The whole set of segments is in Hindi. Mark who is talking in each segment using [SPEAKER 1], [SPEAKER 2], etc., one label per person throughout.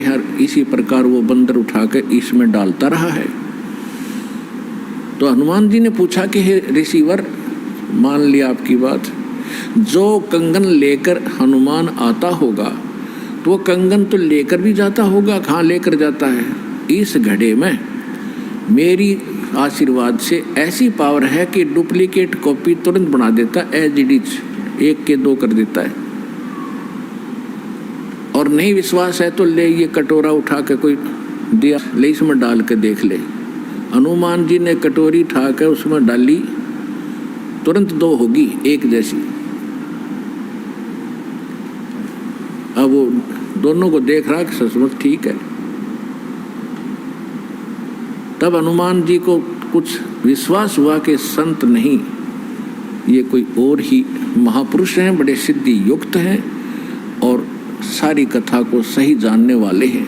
[SPEAKER 1] हर इसी प्रकार वो बंदर उठा के इसमें डालता रहा है। तो हनुमान जी ने पूछा कि हे ऋषिवर, मान लिया आपकी बात, जो कंगन लेकर हनुमान आता होगा तो वो कंगन तो लेकर भी जाता होगा, कहाँ लेकर जाता है? इस घड़े में मेरी आशीर्वाद से ऐसी पावर है कि डुप्लीकेट कॉपी तुरंत बना देता, एज इट इज, 1 के 2 कर देता है। और नहीं विश्वास है तो ले ये कटोरा उठा के कोई दिया, ले इसमें डाल के देख ले। हनुमान जी ने कटोरी उठा कर उसमें डाली, तुरंत 2 होगी, 1 जैसी। अब वो दोनों को देख रहा कि सचमुच ठीक है। तब हनुमान जी को कुछ विश्वास हुआ कि संत नहीं, ये कोई और ही महापुरुष हैं, बड़े सिद्धि युक्त हैं और सारी कथा को सही जानने वाले हैं।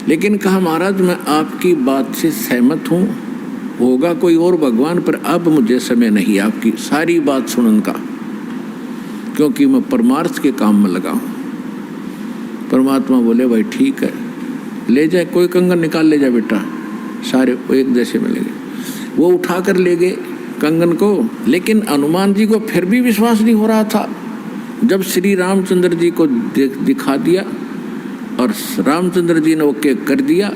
[SPEAKER 1] लेकिन कहा, महाराज मैं आपकी बात से सहमत हूँ, होगा कोई और भगवान, पर अब मुझे समय नहीं आपकी सारी बात सुनने का, क्योंकि मैं परमार्थ के काम में लगा हूँ। परमात्मा बोले भाई ठीक है, ले जाए, कोई कंगन निकाल ले जाए बेटा, सारे एक जैसे मिलेंगे। वो उठा कर ले गए कंगन को। लेकिन हनुमान जी को फिर भी विश्वास नहीं हो रहा था। जब श्री रामचंद्र जी को दिखा दिया और रामचंद्र जी ने ओके कर दिया,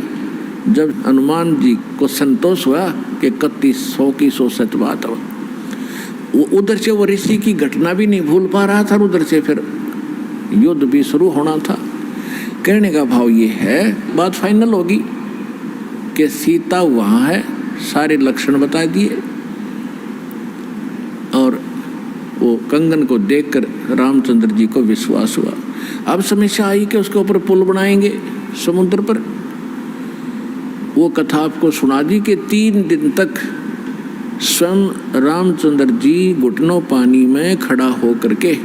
[SPEAKER 1] जब हनुमान जी को संतोष हुआ कि 3100 की 100 सच बात हो, वो उधर से वो ऋषि की घटना भी नहीं भूल पा रहा था, उधर से फिर युद्ध भी शुरू होना था। कहने का भाव ये है, बात फाइनल होगी कि सीता वहाँ है, सारे लक्षण बता दिए, और वो कंगन को देखकर रामचंद्र जी को विश्वास हुआ। अब समस्या आई कि उसके ऊपर पुल बनाएंगे समुद्र पर। वो कथा आपको सुना दी कि 3 दिन तक स्वयं रामचंद्र जी घुटनों पानी में खड़ा होकर के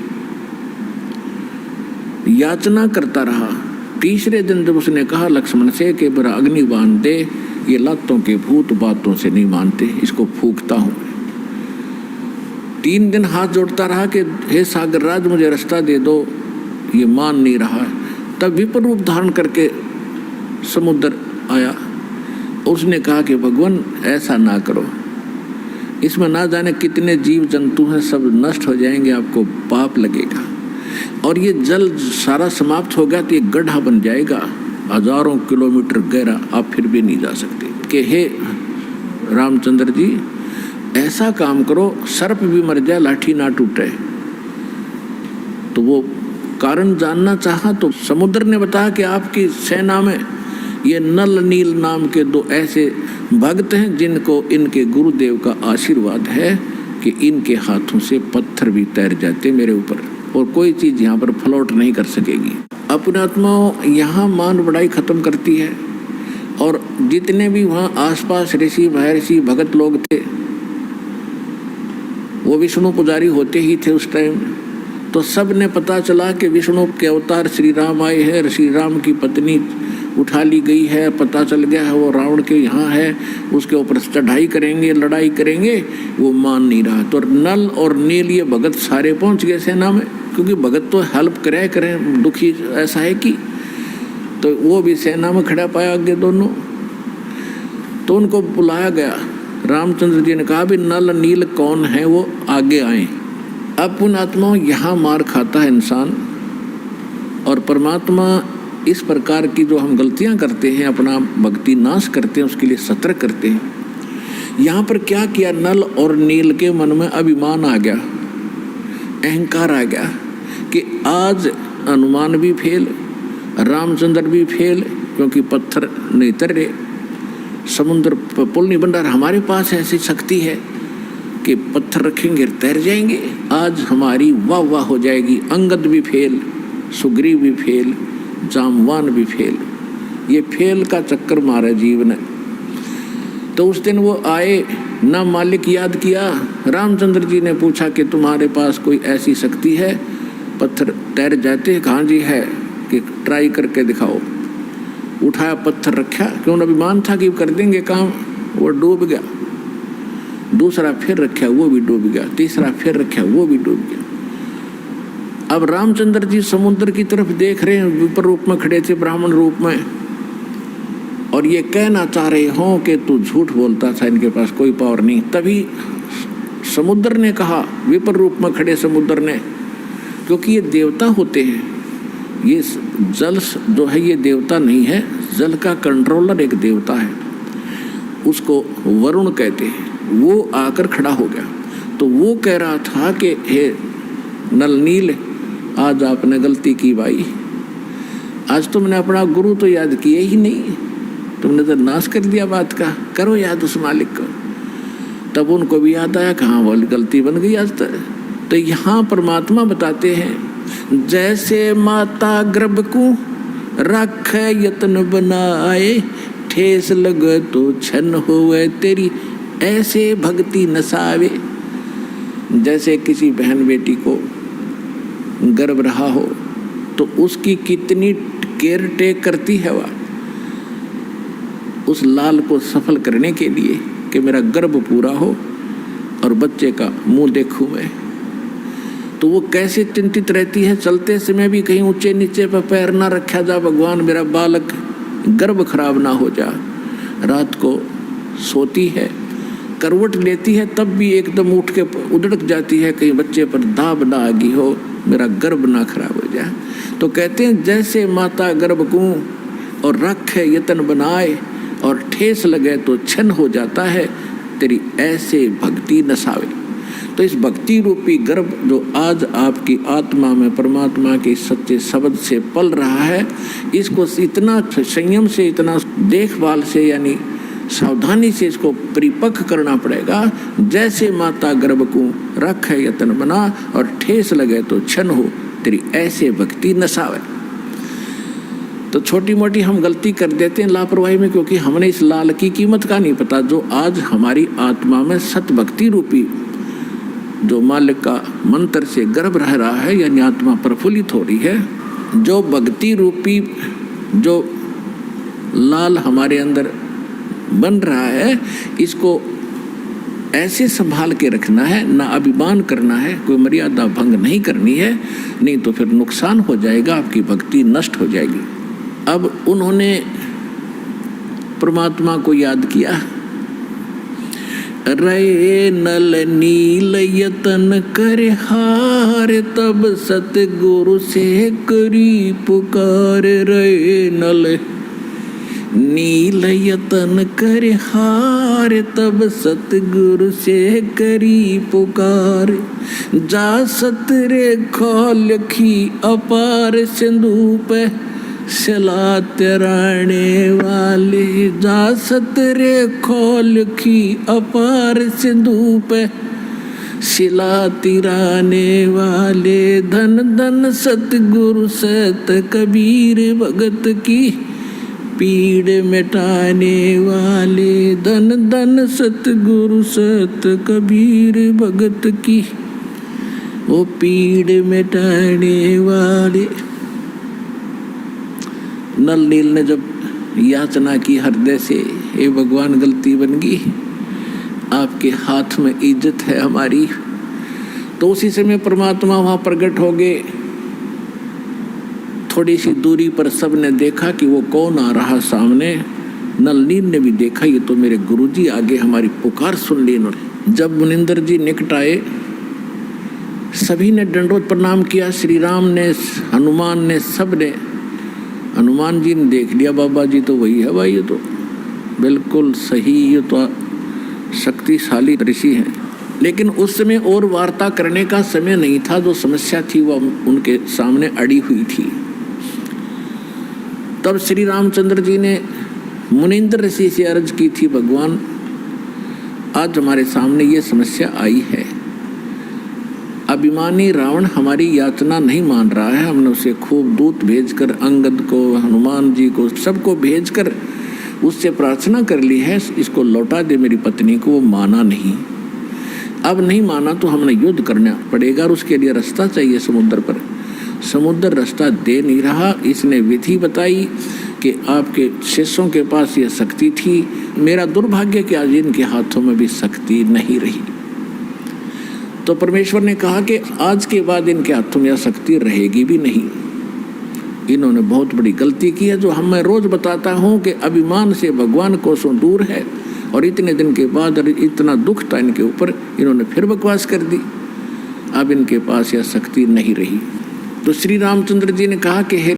[SPEAKER 1] याचना करता रहा। तीसरे दिन जब उसने कहा लक्ष्मण से कि बड़ा अग्नि बांध दे, ये लातों के भूत बातों से नहीं मानते, इसको फूंकता हूँ। 3 दिन हाथ जोड़ता रहा कि हे सागर राज मुझे रास्ता दे दो, ये मान नहीं रहा। तब विपर रूप धारण करके समुद्र आया। उसने कहा कि भगवान ऐसा ना करो, इसमें ना जाने कितने जीव जंतु हैं, सब नष्ट हो जाएंगे, आपको पाप लगेगा। और ये जल सारा समाप्त हो गया तो ये गड्ढा बन जाएगा, हजारों किलोमीटर गहरा, आप फिर भी नहीं जा सकते। कि हे रामचंद्र जी, ऐसा काम करो, सर्प भी मर जाए, लाठी ना टूटे। तो वो कारण जानना चाहा तो समुद्र ने बताया कि आपकी सेना में ये नल नील नाम के 2 ऐसे भक्त हैं जिनको इनके गुरुदेव का आशीर्वाद है कि इनके हाथों से पत्थर भी तैर जाते मेरे ऊपर, और कोई चीज़ यहाँ पर फ्लोट नहीं कर सकेगी। अपने आत्माओं यहाँ मान बढ़ाई खत्म करती है। और जितने भी वहाँ आसपास ऋषि महर्षि भगत लोग थे, वो विष्णु पुजारी होते ही थे उस टाइम। तो सब ने पता चला कि विष्णु के अवतार श्री राम आए हैं, श्री राम की पत्नी उठा ली गई है, पता चल गया है वो रावण के यहाँ है, उसके ऊपर चढ़ाई करेंगे, लड़ाई करेंगे। वो मान नहीं रहा। तो नल और नील ये भगत सारे पहुँच गए सेना में, क्योंकि भगत तो हेल्प करें, दुखी ऐसा है कि, तो वो भी सेना में खड़ा पाया आगे दोनों। तो उनको बुलाया गया। रामचंद्र जी ने कहा भी नल नील कौन है, वो आगे आए। अब पुण्यात्मा यहाँ मार खाता है इंसान, और परमात्मा इस प्रकार की जो हम गलतियाँ करते हैं, अपना भक्ति नाश करते हैं, उसके लिए सतर्क करते हैं। यहाँ पर क्या किया, नल और नील के मन में अभिमान आ गया, अहंकार आ गया कि आज हनुमान भी फेल, रामचंद्र भी फेल, क्योंकि पत्थर नहीं तैरे, समुद्र पर पुल नहीं बन रहा। हमारे पास ऐसी शक्ति है कि पत्थर रखेंगे तैर जाएंगे, आज हमारी वाह वाह हो जाएगी। अंगद भी फेल, सुग्रीव भी फेल, जामवान भी फेल, ये फेल का चक्कर मारा जीव ने। तो उस दिन वो आए, ना मालिक याद किया। रामचंद्र जी ने पूछा कि तुम्हारे पास कोई ऐसी शक्ति है, पत्थर तैर जाते हैं? कहाँ जी है, कि ट्राई करके दिखाओ। उठाया, पत्थर रखा, क्यों अभिमान था कि कर देंगे काम, वो डूब गया। दूसरा फिर रखा, वो भी डूब गया। तीसरा फिर रखा, वो भी डूब गया। अब रामचंद्र जी समुद्र की तरफ देख रहे हैं, विपर रूप में खड़े थे, ब्राह्मण रूप में, और ये कहना चाह रहे हों कि तू झूठ बोलता था, इनके पास कोई पावर नहीं। तभी समुद्र ने कहा, विपर रूप में खड़े समुद्र ने, क्योंकि ये देवता होते हैं, ये जल जो है ये देवता नहीं है, जल का कंट्रोलर एक देवता है, उसको वरुण कहते हैं। वो आकर खड़ा हो गया, तो वो कह रहा था कि हे नल नील, आज आपने गलती की भाई, आज तुमने अपना गुरु तो याद किया ही नहीं, तुमने तो नाश कर दिया बात का, करो याद उस मालिक को। तब उनको भी याद आया, कहाँ बोल गलती बन गई आज तक। तो यहाँ परमात्मा बताते हैं, जैसे माता गर्भ को रख यत्न बनाए, ठेस लगे तो छन होवे तेरी, ऐसे भक्ति नसावे। जैसे किसी बहन बेटी को गर्भ रहा हो तो उसकी कितनी केयर टेक करती है वह उस लाल को सफल करने के लिए कि मेरा गर्भ पूरा हो और बच्चे का मुंह देखूं मैं। तो वो कैसे चिंतित रहती है, चलते समय भी कहीं ऊंचे नीचे पर पैर ना रखा जा, भगवान मेरा बालक गर्भ खराब ना हो जा। रात को सोती है, करवट लेती है, तब भी एकदम उठ के उधड़क जाती है, कहीं बच्चे पर दाब ना आ गई हो, मेरा गर्भ ना खराब हो जाए। तो कहते हैं जैसे माता गर्भ को और रख है यतन बनाए, और ठेस लगे तो छन हो जाता है, तेरी ऐसे भक्ति नसावे। तो इस भक्ति रूपी गर्भ जो आज आपकी आत्मा में परमात्मा के सच्चे शब्द से पल रहा है, इसको इतना संयम से, इतना देखभाल से, यानी सावधानी से इसको परिपक्व करना पड़ेगा। जैसे माता गर्भ को रख है यतन बना, और ठेस लगे तो छन हो, तेरी ऐसे भक्ति नसावे। तो छोटी मोटी हम गलती कर देते हैं लापरवाही में, क्योंकि हमने इस लाल की कीमत का नहीं पता, जो आज हमारी आत्मा में सत भक्ति रूपी जो मालिक का मंत्र से गर्भ रह रहा है, यानी आत्मा प्रफुल्लित हो रही है। जो भक्ति रूपी जो लाल हमारे अंदर बन रहा है, इसको ऐसे संभाल के रखना है, ना अभिमान करना है, कोई मर्यादा भंग नहीं करनी है, नहीं तो फिर नुकसान हो जाएगा, आपकी भक्ति नष्ट हो जाएगी। अब उन्होंने परमात्मा को याद किया, रे नल नील यतन कर हार, तब सतगुरु से करी पुकार। रे नल नील यतन कर हार, तब सतगुरु से करी पुकार। जा सतरे खोलखी अपार सिंधु पे सिला तिराने वाले। जा सतरे खोलखी अपार सिंधु पे सिला तिराने वाले। धन धन सतगुरु सत कबीर भगत की पीड़ मिटाने वाले। धन धन सतगुरु सत कबीर भगत की वो पीड़ मिटाने वाले। नल नील ने जब याचना की हृदय से, हे भगवान गलती बन गई, आपके हाथ में इज्जत है हमारी, तो उसी समय परमात्मा वहाँ प्रकट हो गए। थोड़ी सी दूरी पर सब ने देखा कि वो कौन आ रहा सामने। नल नील ने भी देखा, ये तो मेरे गुरुजी आगे हमारी पुकार सुन ली इन्होंने। जब मुनिंदर जी निकट आए, सभी ने दंडोत प्रणाम किया, श्री राम ने, हनुमान ने, सब ने। हनुमान जी ने देख लिया, बाबा जी तो वही है भाई, ये तो बिल्कुल सही, ये तो शक्तिशाली ऋषि हैं। लेकिन उस समय और वार्ता करने का समय नहीं था, जो समस्या थी वह उनके सामने अड़ी हुई थी। तब श्री रामचंद्र जी ने मुनिंद्र ऋषि से अर्ज की थी, भगवान आज हमारे सामने ये समस्या आई है, अभिमानी रावण हमारी याचना नहीं मान रहा है। हमने उसे खूब दूत भेजकर, अंगद को, हनुमान जी को, सबको भेजकर उससे प्रार्थना कर ली है, इसको लौटा दे मेरी पत्नी को। वो माना नहीं। अब नहीं माना तो हमने युद्ध करना पड़ेगा, और उसके लिए रास्ता चाहिए समुद्र पर। समुद्र रास्ता दे नहीं रहा। इसने विधि बताई कि आपके शिष्यों के पास ये शक्ति थी, मेरा दुर्भाग्य कि आज इनके हाथों में भी शक्ति नहीं रही। तो परमेश्वर ने कहा कि आज के बाद इनके हाथों में यह शक्ति रहेगी भी नहीं। इन्होंने बहुत बड़ी गलती की है, जो मैं रोज बताता हूँ कि अभिमान से भगवान कोसों दूर है, और इतने दिन के बाद इतना दुख था इनके ऊपर, इन्होंने फिर बकवास कर दी। अब इनके पास यह शक्ति नहीं रही। तो श्री रामचंद्र जी ने कहा कि हे